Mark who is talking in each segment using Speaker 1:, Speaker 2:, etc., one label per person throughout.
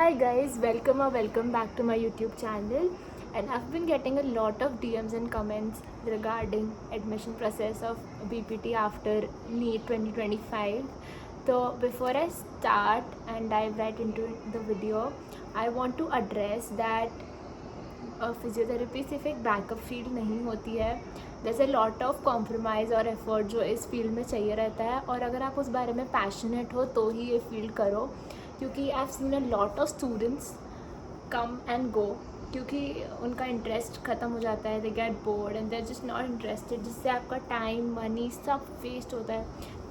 Speaker 1: Hi guys, welcome back to my YouTube channel. And I've been getting a lot of DMs and comments regarding admission process of BPT after NEET 2025. So before I start and dive right into the video, I want to address that physiotherapy सिर्फ एक backup field नहीं होती है. there's a lot of compromise और effort जो इस field में चाहिए रहता है, और अगर आप उस बारे में पैशनेट हो तो ही ये फील्ड करो, क्योंकि I have seen a lot of students come and go क्योंकि उनका इंटरेस्ट ख़त्म हो जाता है. They get bored and they are just not interested, जिससे आपका टाइम मनी सब वेस्ट होता है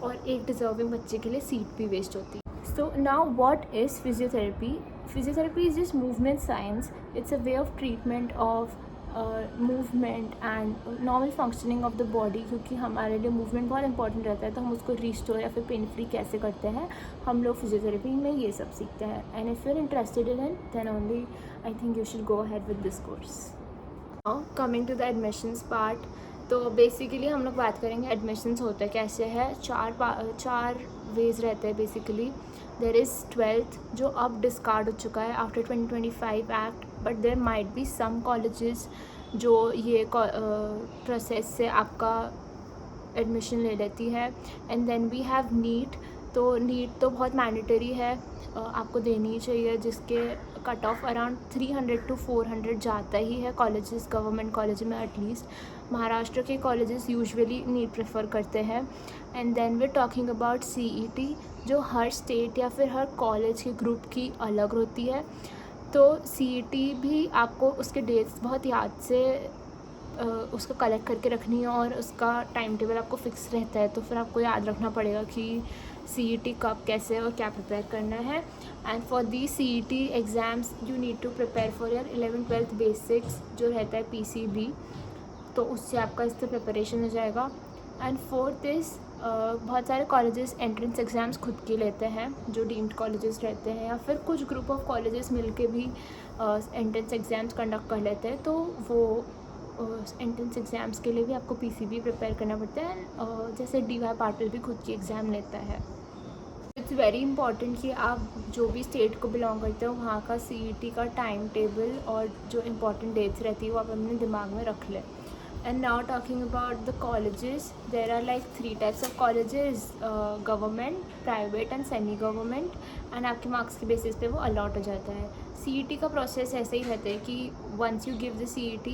Speaker 1: और एक डिजर्विंग बच्चे के लिए सीट भी वेस्ट होती है. So now what is physiotherapy? Physiotherapy is just movement science. It's a way of treatment of movement and normal functioning of the body, क्योंकि हमारे लिए मूवमेंट बहुत इंपॉर्टेंट रहता है, तो हम उसको रिस्टोर या फिर पेन फ्री कैसे करते हैं, हम लोग फिजियोथेरेपी में ये सब सीखते हैं. And if you are interested in it then only I think you should go ahead with this course. Now coming to the admissions part. तो बेसिकली हम लोग बात करेंगे एडमिशन्स होते कैसे है. चार वेज रहते हैं बेसिकली. देर इज़ 12th जो अब डिस्कार्ड हो चुका है after 2025 act, but there might be some colleges जो ये प्रोसेस से आपका एडमिशन ले लेती है. And then we have NEET. तो नीट तो बहुत मैंडेटरी है, आपको देनी ही चाहिए, जिसके कट ऑफ अराउंड 300 to 400 जाता ही है कॉलेजेस, गवर्नमेंट कॉलेज में एटलीस्ट. महाराष्ट्र के कॉलेजेस यूजुअली नीट प्रेफर करते हैं. And then we talking about CET जो हर स्टेट या फिर हर कॉलेज के ग्रुप की अलग होती है. तो CET भी आपको उसके डेट्स बहुत याद से उसको कलेक्ट करके रखनी है, और उसका टाइम टेबल आपको फिक्स रहता है, तो फिर आपको याद रखना पड़ेगा कि CET कब कैसे और क्या प्रिपेयर करना है. And for the CET exams you need to prepare for your 11th-12th basics जो रहता है PCB, तो उससे आपका इससे प्रिपरेशन हो जाएगा. एंड फोर्थ इज़ बहुत सारे कॉलेजेस एंट्रेंस एग्ज़ाम्स खुद के लेते हैं जो डीम्ड कॉलेजेस रहते हैं, या फिर कुछ ग्रुप ऑफ कॉलेजेस मिलके भी एंट्रेंस एग्ज़ाम्स कंडक्ट कर लेते हैं. तो वो एंट्रेंस एग्ज़ाम्स के लिए भी आपको PCB प्रिपेयर करना पड़ता है. जैसे DY पाटिल भी खुद की एग्ज़ाम लेता है. इट्स वेरी इंपॉर्टेंट कि आप जो भी स्टेट को बिलोंग करते हो वहाँ का CET का टाइम टेबल और जो इम्पोर्टेंट डेट्स रहती है वो आप अपने दिमाग में रख लें. And now talking about the colleges, there are like 3 types of colleges, government, private and semi government. and आपके मार्क्स के बेसिस पे वो अलॉट हो जाता है. CET का प्रोसेस ऐसे ही रहता है कि once you give the CET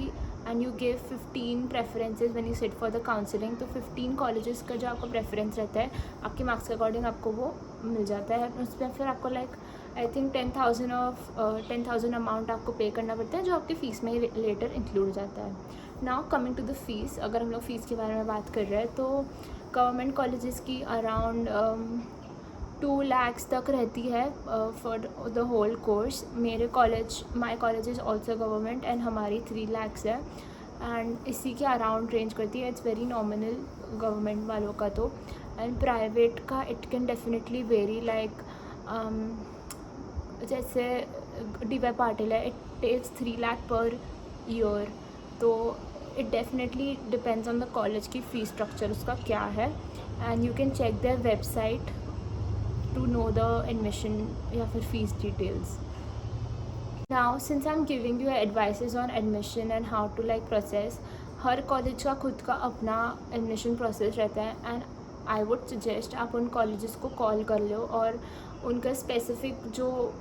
Speaker 1: and you give 15 preferences when you sit for the counseling, तो 15 कॉलेजेस का जो आपका प्रेफरेंस रहता है आपके मार्क्स के अकॉर्डिंग आपको वो मिल जाता है. उस पर फिर आपको लाइक आई थिंक 10,000 अमाउंट आपको पे करना पड़ता है, जो आपकी फ़ीस में लेटर इंक्लूड हो जाता है. Now coming to the fees, अगर हम लोग फ़ीस के बारे में बात कर रहे हैं तो गवर्नमेंट कॉलेजेस की अराउंड 2 lakhs तक रहती है for the whole course. My college is also government and हमारी 3 lakhs है, एंड इसी के अराउंड रेंज करती है. इट्स वेरी नॉमिनल गवर्नमेंट वालों का तो. एंड प्राइवेट का it can definitely very like जैसे DY पाटिल है, it takes 3 lakh per year. तो it definitely depends on the college की फ़ी स्ट्रक्चर उसका क्या है. And you can check their website to know the admission या फिर fees details. Now since I am giving you advices on admission and how to like process, हर college का खुद का अपना एडमिशन प्रोसेस रहता है. एंड आई वुड सजेस्ट आप उन कॉलेजेस को कॉल कर लो और उनका स्पेसिफिक जो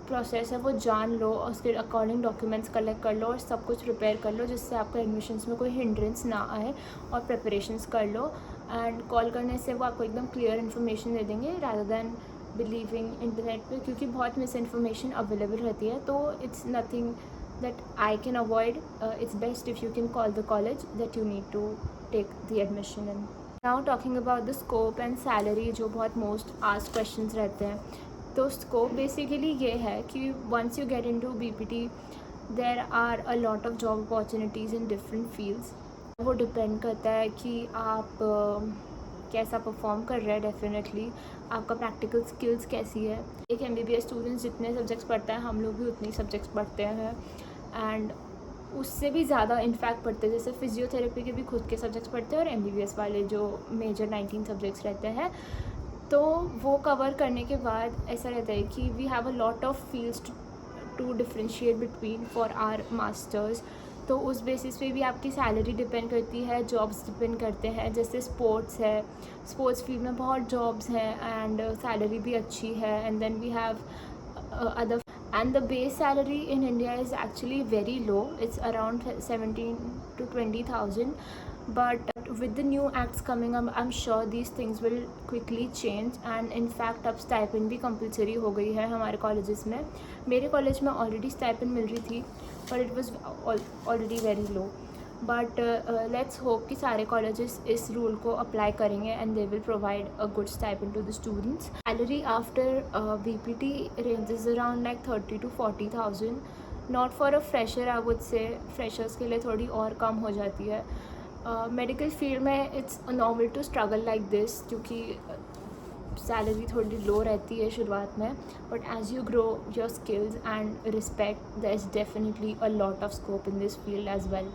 Speaker 1: प्रोसेस है वो जान लो, उसके अकॉर्डिंग डॉक्यूमेंट्स कलेक्ट कर लो और सब कुछ प्रिपेयर कर लो, जिससे आपको एडमिशन्स में कोई हिंड्रेंस ना आए, और प्रिपरेशंस कर लो. एंड कॉल करने से वो आपको एकदम क्लियर इन्फॉर्मेशन दे देंगे रादर दैन बिलीविंग इंटरनेट पे, क्योंकि बहुत मिस इन्फॉर्मेशन अवेलेबल रहती है. तो it's nothing that I can avoid. It's best if you can call the college that you need to take the admission in. Now talking about the scope and salary, जो बहुत most asked questions रहते हैं. तो scope basically ये है कि once you get into BPT there are a lot of job opportunities in different fields. वो depend करता है कि आप कैसा परफॉर्म कर रहे हैं. डेफिनेटली आपका प्रैक्टिकल स्किल्स कैसी है. एक MBBS स्टूडेंट्स जितने सब्जेक्ट्स पढ़ता है हम लोग भी उतने सब्जेक्ट्स पढ़ते हैं, एंड उससे भी ज़्यादा इनफैक्ट पढ़ते हैं. जैसे फिजियोथेरेपी के भी खुद के सब्जेक्ट्स पढ़ते हैं और MBBS वाले जो मेजर 19 सब्जेक्ट्स रहते हैं. तो वो कवर करने के बाद ऐसा रहता है कि we have a lot of fields to differentiate between for our masters. तो उस बेसिस पे भी आपकी सैलरी डिपेंड करती है, जॉब्स डिपेंड करते हैं। जैसे स्पोर्ट्स है, स्पोर्ट्स फील्ड में बहुत जॉब्स हैं एंड सैलरी भी अच्छी है। And then we have other, and the base salary in India is actually very low. It's around 17 to 20,000, but with the new acts coming up, I'm sure these things will quickly change. And in fact अब stipend भी compulsory हो गई है हमारे colleges में। मेरे college में already stipend मिल रही थी, but it was already very low. But let's hope कि सारे कॉलेजेस इस रूल को अप्लाई करेंगे and they will provide a good stipend to the students. Salary after BPT ranges around like 30 to 40,000, not for a fresher. I would say freshers के लिए थोड़ी और कम हो जाती है। मेडिकल फील्ड में it's normal to struggle like this, क्योंकि सैलरी थोड़ी लो रहती है शुरुआत में, but as you grow your skills and respect, there is definitely a lot of scope in this field as well.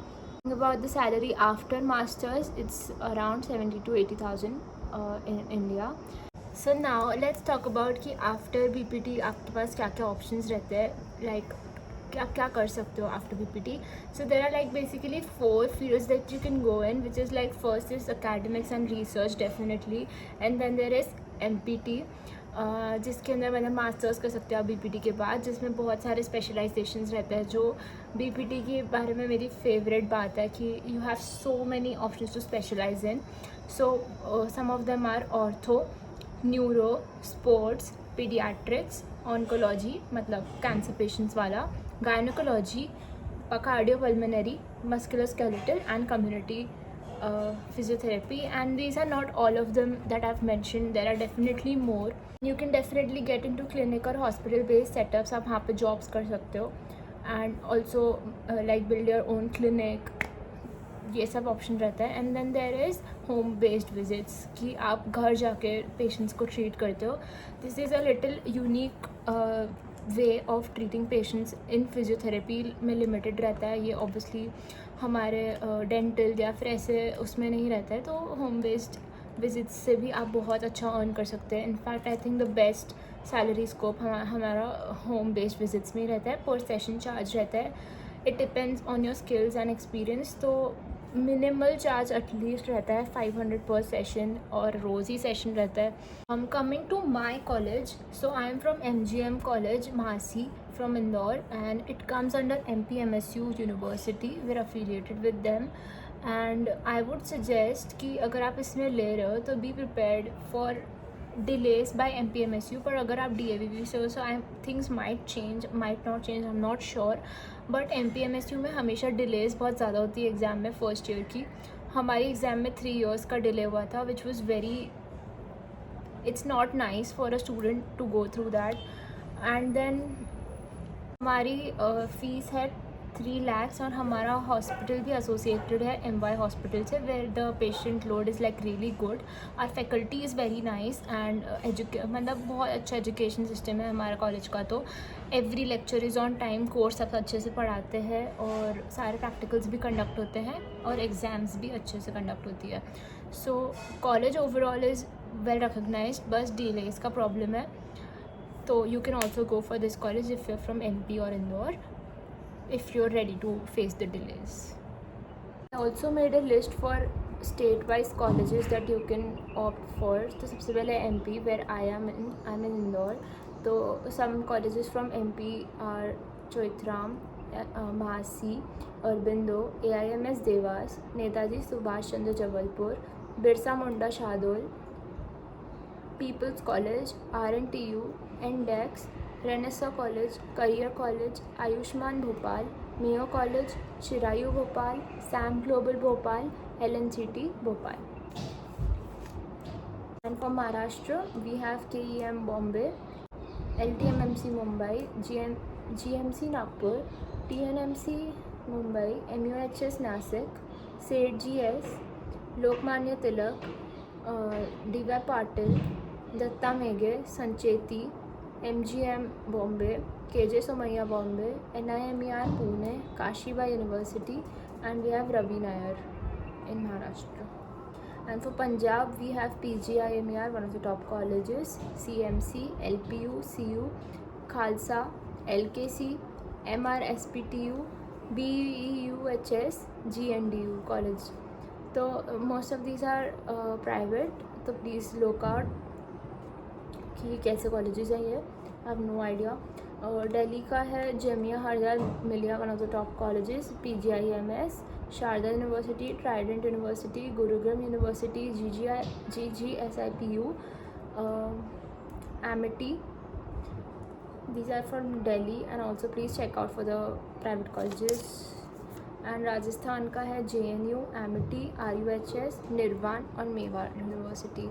Speaker 1: About the salary after masters, it's around 70 to 80,000 in India. So now let's talk about कि after BPT आपके पास क्या क्या options रहते हैं, like क्या क्या कर सकते हो after BPT. So there are like basically 4 fields that you can go in, which is like first is academics and research definitely, and then there is MPT, जिसके अंदर मतलब मास्टर्स कर सकते हो आप BPT के बाद, जिसमें बहुत सारे स्पेशलाइजेशंस रहते हैं। जो BPT के बारे में मेरी फेवरेट बात है कि you have so many options to specialise in. So some of them are ortho, neuro, sports, paediatrics, oncology मतलब कैंसर पेशेंट्स वाला, gynaecology, cardiopulmonary, musculoskeletal and community physiotherapy. And these are not all of them that I've mentioned, there are definitely more. You can definitely get into clinic or hospital based setups, आप वहाँ पे jobs कर सकते हो, and also like build your own clinic, ये सब option रहता है। And then there is home based visits, कि आप घर जाके पेशेंट्स को ट्रीट करते हो। This is a little unique way of treating patients. इन फिजियोथेरेपी में लिमिटेड रहता है ये, ऑब्वियसली हमारे डेंटल या फिर ऐसे उसमें नहीं रहता है। तो होम बेस्ड विजिट्स से भी आप बहुत अच्छा अर्न कर सकते हैं। In fact I think the best salary scope हमारा होम बेस्ड विजिट्स में ही रहता है। पर सेशन चार्ज रहता है, it depends on your skills and experience. तो मिनिमल चार्ज एटलीस्ट रहता है 500 पर सेशन, और रोज़ ही सेशन रहता है। Coming to my college, so I am from MGM college महासी from Indore, and it comes under MPMSU University. We're affiliated with them, and I would suggest कि अगर आप इसमें ले रहे हो तो be prepared for delays by MPMSU. पर अगर आप DAVB से हो, so things might change, might not change, I'm not sure, but MPMSU में हमेशा delays बहुत ज़्यादा होती है एग्ज़ाम में। फर्स्ट ईयर की हमारी एग्ज़ाम में 3 years का डिले हुआ था, which was very, it's not nice for a student to go through that. And then हमारी फ़ीस है 3 lakhs, और हमारा हॉस्पिटल भी एसोसिएटेड है MY हॉस्पिटल से, where the patient load is like really good. Our faculty is very nice, and मतलब बहुत अच्छा एजुकेशन सिस्टम है हमारे कॉलेज का। तो every lecture is on time, course सब अच्छे से पढ़ाते हैं, और सारे प्रैक्टिकल्स भी कंडक्ट होते हैं, और एग्ज़ाम्स भी अच्छे से कंडक्ट होती है। So college overall is well recognised, बस डिलेज का प्रॉब्लम है। So you can also go for this college if you're from MP or Indore, if you're ready to face the delays. I also made a list for state-wise colleges that you can opt for. तो सबसे पहले MP, where I'm in Indore. तो some colleges from MP are Choitram, Mahasi, Aurobindo, AIMS Devas, Netaji Subhash Chandra Jabalpur, Birsa Munda Shahadol, People's College, RNTU, NDEX, Renaissance College, Career College, Ayushman Bhopal, Mayo College, Shirayu Bhopal, Sam Global Bhopal, LNCT Bhopal. And from Maharashtra, we have KEM Bombay, LTMMC Mumbai, GMC Nagpur, TNMC Mumbai, MUHS Nasik, SETGS, Lokmanya Tilak, DY Patil, Datta Meghe, Sancheti, MGM Bombay, KJ Somaiya Bombay, NIMER Pune, Kashiba university, and we have Ravi Nair in Maharashtra. And for Punjab, we have PGIMER, one of the top colleges, CMC, LPU, CU, Khalsa, LKC, MRSPTU, BUHS, GNDU college. तो most of these are private, तो please look out कि कैसे colleges हैं ये. I have no idea. Delhi का है Jamia Hamdard Millia, one of the top colleges. PGIMS, Sharda university, Trident university, Gurugram university, GGSIPU, Amity. These are from Delhi, and also please check out for the private colleges. And Rajasthan का है JNU, Amity, RUHS, निर्वाण और Mewar university.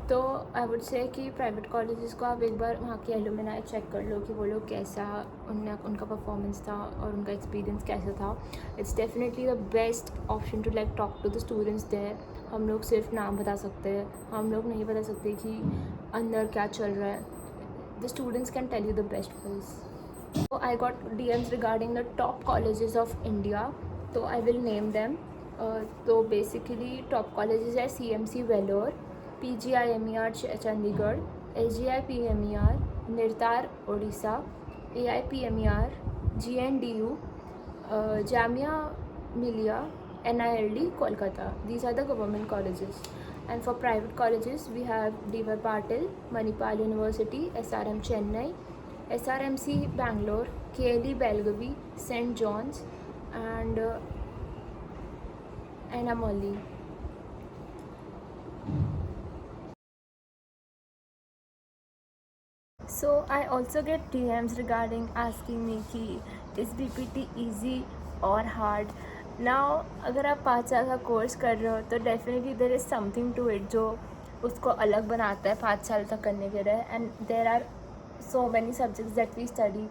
Speaker 1: तो आई would से कि private colleges को आप एक बार वहाँ के एलुमनाई चेक कर लो कि वो लोग कैसा उनका परफॉर्मेंस था और उनका एक्सपीरियंस कैसा था. It's definitely the best option to like talk to the students there. हम लोग सिर्फ नाम बता सकते हैं, हम लोग नहीं बता सकते कि अंदर क्या चल रहा है. The students can tell you the best ways. So I got DMs regarding the top colleges of India, so I will name them. तो basically top colleges है CMC Vellore, PGIMER Chandigarh, SGIPMER Nirtar Odisha, AIPMER, GNDU, Jamia Millia, NILD Kolkata. These are the government colleges. And for private colleges we have D.Y. Patil, Manipal University, SRM Chennai, SRMC Bangalore, KLE Belgavi, St. John's, and Anamoli. So I also get DMs regarding asking me कि is BPT easy or hard. Now अगर आप 5 साल का course कर रहे हो तो definitely there is something to it जो उसको अलग बनाता है 5 साल तक करने के लिए. And there are so many subjects that we study.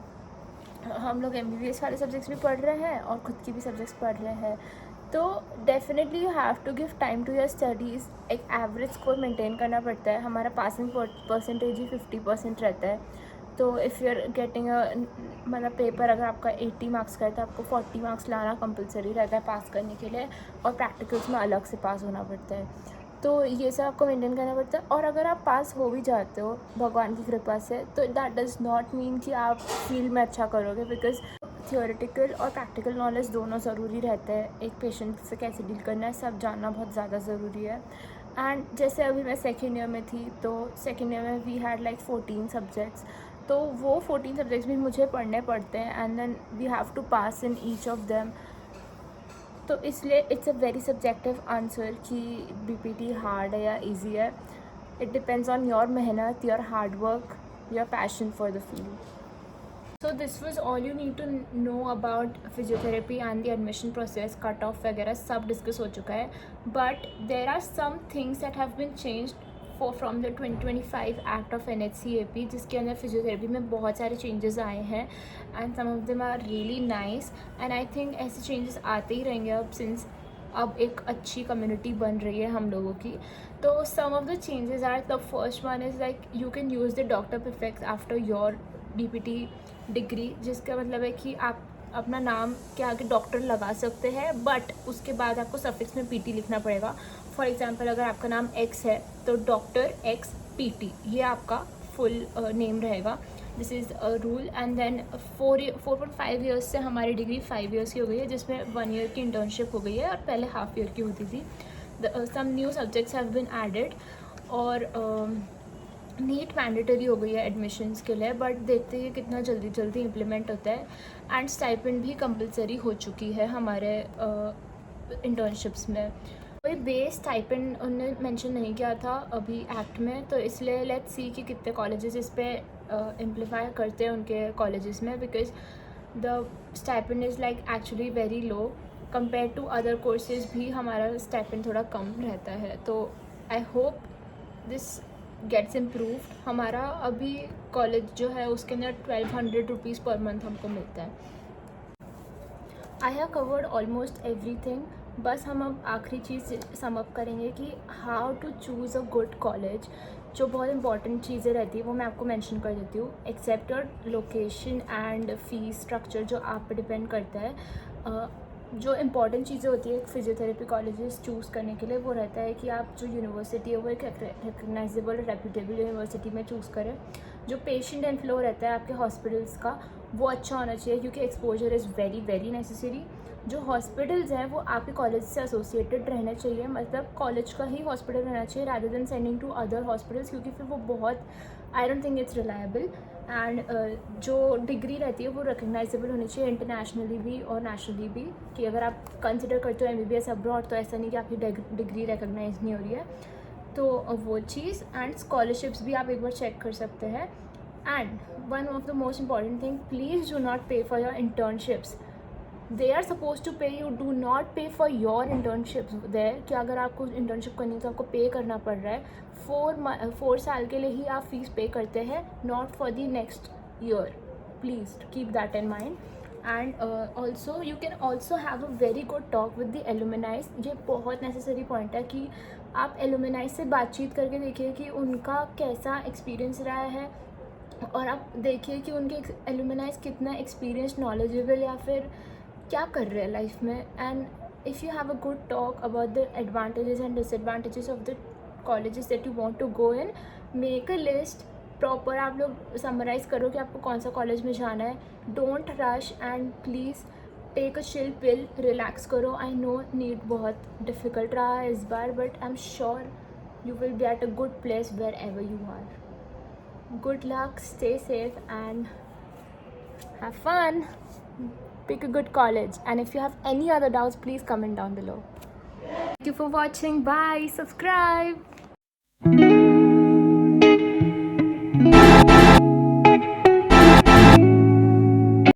Speaker 1: हम लोग MBBS वाले सब्जेक्ट्स भी पढ़ रहे हैं और ख़ुद की भी सब्जेक्ट्स पढ़ रहे हैं. तो definitely you have to give time to your studies. एक एवरेज स्कोर मेंटेन करना पड़ता है. हमारा पासिंग परसेंटेज ही 50% रहता है. तो इफ़ यू आर गेटिंग मतलब पेपर अगर आपका 80 मार्क्स का है तो आपको 40 मार्क्स लाना कंपलसरी रहता है पास करने के लिए, और प्रैक्टिकल्स में अलग से पास होना पड़ता है. तो ये सब आपको मेंटेन करना पड़ता है. और अगर आप पास हो भी जाते हो भगवान की कृपा से, तो दैट डज़ नॉट मीन कि आप फील्ड में अच्छा करोगे, बिकॉज थियोरेटिकल और प्रैक्टिकल नॉलेज दोनों ज़रूरी रहता है. एक पेशेंट से कैसे डील करना है सब जानना बहुत ज़्यादा ज़रूरी है. एंड जैसे अभी मैं सेकेंड ईयर में थी, तो सेकेंड ईयर में वी हैड लाइक 14 सब्जेक्ट्स. तो वो 14 सब्जेक्ट्स भी मुझे पढ़ने पड़ते हैं, and then we have to pass in each of them. तो इसलिए it's a very subjective answer कि BPT हार्ड है या ईजी है. इट डिपेंड्स ऑन योर मेहनत, your hard work, your passion for the field. So this was all you need to know about physiotherapy and the admission process. Cut off वगैरह सब discuss हो चुका है. But there are some things that have been changed from the 2025 act of NHCAP, जिसके अंदर physiotherapy में बहुत सारे चेंजेस आए हैं. And some of them are really nice. And I think ऐसे चेंजेस आते ही रहेंगे अब, सिंस अब एक अच्छी कम्युनिटी बन रही है हम लोगों की. तो some of the changes are, the first one is like you can use the doctor prefix after your BPT degree, जिसका मतलब है कि आप अपना नाम के आगे डॉक्टर लगा सकते हैं, बट उसके बाद आपको सफिक्स में PT लिखना पड़ेगा. फॉर एग्जांपल अगर आपका नाम X है तो डॉक्टर X PT, ये आपका फुल नेम रहेगा. This is a rule. And then 4.5 years से हमारी डिग्री 5 ईयर्स की हो गई है, जिसमें 1 ईयर की इंटर्नशिप हो गई है और पहले हाफ ईयर की होती थी. Some new subjects have been added. और नीट मैंडेटरी हो गई है एडमिशन्स के लिए, बट देखते हैं कितना जल्दी इम्प्लीमेंट होता है. एंड स्टाइपेंड भी कंपलसरी हो चुकी है हमारे इंटर्नशिप्स में. कोई बेस स्टाइपेंड उन्होंने मेंशन नहीं किया था अभी एक्ट में, तो इसलिए लेट्स सी कि कितने कॉलेजेस इस पर इम्प्लीफाई करते हैं उनके कॉलेजेस में, because the stipend is like actually very low compare to other courses. भी हमारा स्टाइपेंड थोड़ा कम रहता है. तो I hope this gets improved. हमारा अभी कॉलेज जो है उसके अंदर 1200 रुपीज़ पर मंथ हमको मिलता है. I have covered almost everything. बस हम अब आखिरी चीज़ सम अप करेंगे कि how to choose a good college. जो बहुत इंपॉर्टेंट चीज़ें रहती है वो मैं आपको मेंशन कर देती हूँ. Except your location and fees structure जो आप पे डिपेंड करता है. जो इम्पॉर्टेंट चीज़ें होती है एक फिजियोथेरेपी कॉलेजेस चूज़ करने के लिए, वो रहता है कि आप जो यूनिवर्सिटी है वो एक रिकग्नाइजेबल रेप्यूटेबल यूनिवर्सिटी में चूज़ करें। जो पेशेंट एंड फ्लो रहता है आपके हॉस्पिटल्स का वो अच्छा होना चाहिए, क्योंकि exposure is very very necessary. जो हॉस्पिटल्स हैं वो आपके कॉलेज से एसोसिएटेड रहने चाहिए, मतलब कॉलेज का ही हॉस्पिटल रहना चाहिए rather than sending to other hospitals, क्योंकि फिर वो बहुत, I don't think it's reliable. And जो डिग्री रहती है वो रिकग्नाइजेबल होनी चाहिए इंटरनेशनली भी और नेशनली भी, कि अगर आप कंसिडर करते हो MBBS अब्रॉड तो ऐसा नहीं कि आपकी डिग्री रिकग्नाइज नहीं हो रही है, तो वो चीज़। एंड स्कॉलरशिप्स भी आप एक बार चेक कर सकते हैं। And one of the most important thing, please do not pay for your internships. They are suppose to pay, you do not pay for your internships there, कि अगर आपको इंटर्नशिप करनी है तो आपको पे करना पड़ रहा है। 4 साल के लिए ही आप फीस पे करते हैं, not for the next year. Please keep that in mind. And also you can also have a very good talk with the एलुमनाइज। ये बहुत नेसेसरी पॉइंट है कि आप एलुमनाइज से बातचीत करके देखिए कि उनका कैसा एक्सपीरियंस रहा है, और आप देखिए कि उनके एलुमनाइज कितना एक्सपीरियंस, नॉलेजेबल या फिर क्या कर रहे हैं लाइफ में। And if you have a good talk about the advantages and disadvantages of the colleges that you want to go in, make a list proper. आप लोग समराइज़ करो कि आपको कौन सा कॉलेज में जाना है। Don't rush and please take a chill pill, relax करो। आई नो नीट बहुत डिफ़िकल्ट रहा है इस बार, but I am sure you will be at a good place wherever you are. Good luck, stay safe and have fun. Pick a good college, and if you have any other doubts, please comment down below. Thank you for watching. Bye. Subscribe.